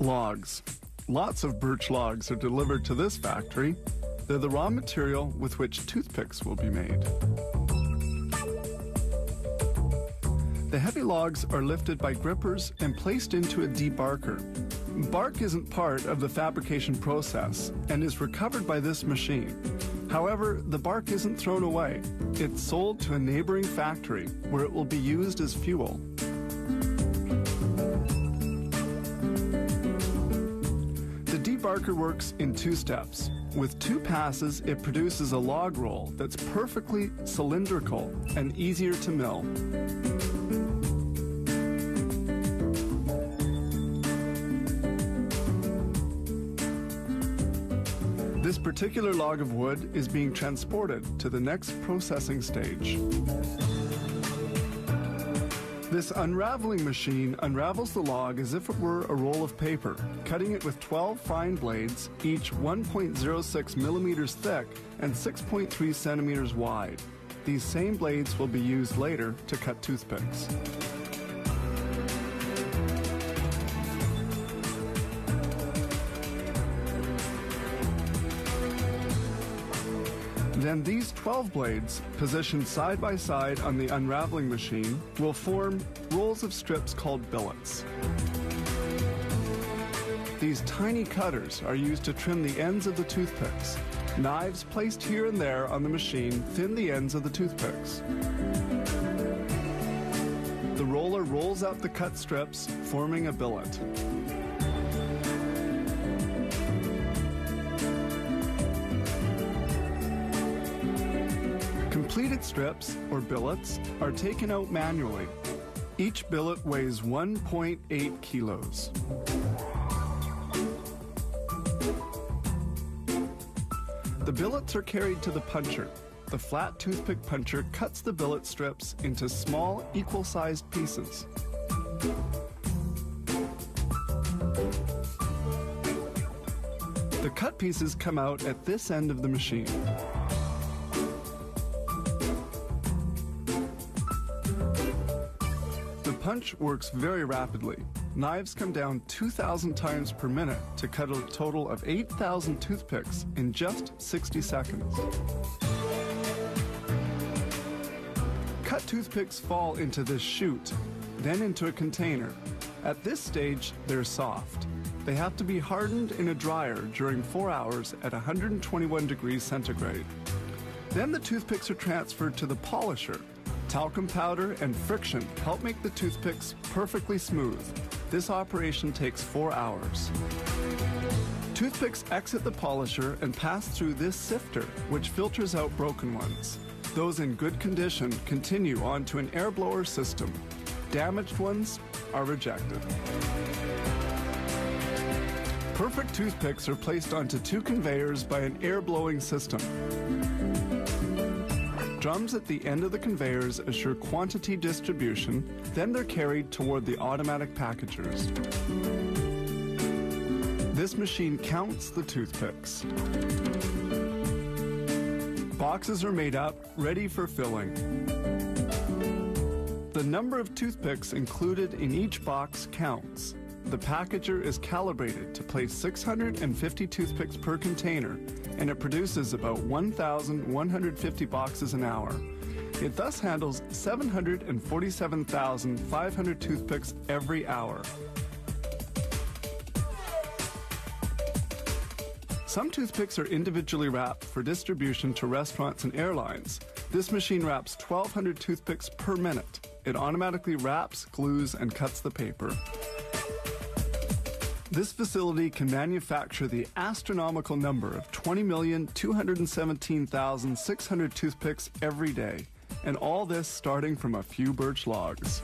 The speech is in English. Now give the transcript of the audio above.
Logs. Lots of birch logs are delivered to this factory. They're the raw material with which toothpicks will be made. The heavy logs are lifted by grippers and placed into a debarker. Bark isn't part of the fabrication process and is recovered by this machine. However, the bark isn't thrown away. It's sold to a neighboring factory where it will be used as fuel. The debarker works in two steps. With two passes, it produces a log roll that's perfectly cylindrical and easier to mill. This particular log of wood is being transported to the next processing stage. This unraveling machine unravels the log as if it were a roll of paper, cutting it with 12 fine blades, each 1.06 millimeters thick and 6.3 centimeters wide. These same blades will be used later to cut toothpicks. Then these 12 blades, positioned side by side on the unraveling machine, will form rolls of strips called billets. These tiny cutters are used to trim the ends of the toothpicks. Knives placed here and there on the machine thin the ends of the toothpicks. The roller rolls out the cut strips, forming a billet. Completed strips, or billets, are taken out manually. Each billet weighs 1.8 kilos. The billets are carried to the puncher. The flat toothpick puncher cuts the billet strips into small, equal-sized pieces. The cut pieces come out at this end of the machine. The punch works very rapidly. Knives come down 2,000 times per minute to cut a total of 8,000 toothpicks in just 60 seconds. Cut toothpicks fall into this chute, then into a container. At this stage, they're soft. They have to be hardened in a dryer during 4 hours at 121 degrees centigrade. Then the toothpicks are transferred to the polisher. Talcum powder and friction help make the toothpicks perfectly smooth. This operation takes 4 hours. Toothpicks exit the polisher and pass through this sifter, which filters out broken ones. Those in good condition continue on to an air blower system. Damaged ones are rejected. Perfect toothpicks are placed onto two conveyors by an air blowing system. Drums at the end of the conveyors assure quantity distribution, then they're carried toward the automatic packagers. This machine counts the toothpicks. Boxes are made up, ready for filling. The number of toothpicks included in each box counts. The packager is calibrated to place 650 toothpicks per container, and it produces about 1,150 boxes an hour. It thus handles 747,500 toothpicks every hour. Some toothpicks are individually wrapped for distribution to restaurants and airlines. This machine wraps 1,200 toothpicks per minute. It automatically wraps, glues, and cuts the paper. This facility can manufacture the astronomical number of 20,217,600 toothpicks every day, and all this starting from a few birch logs.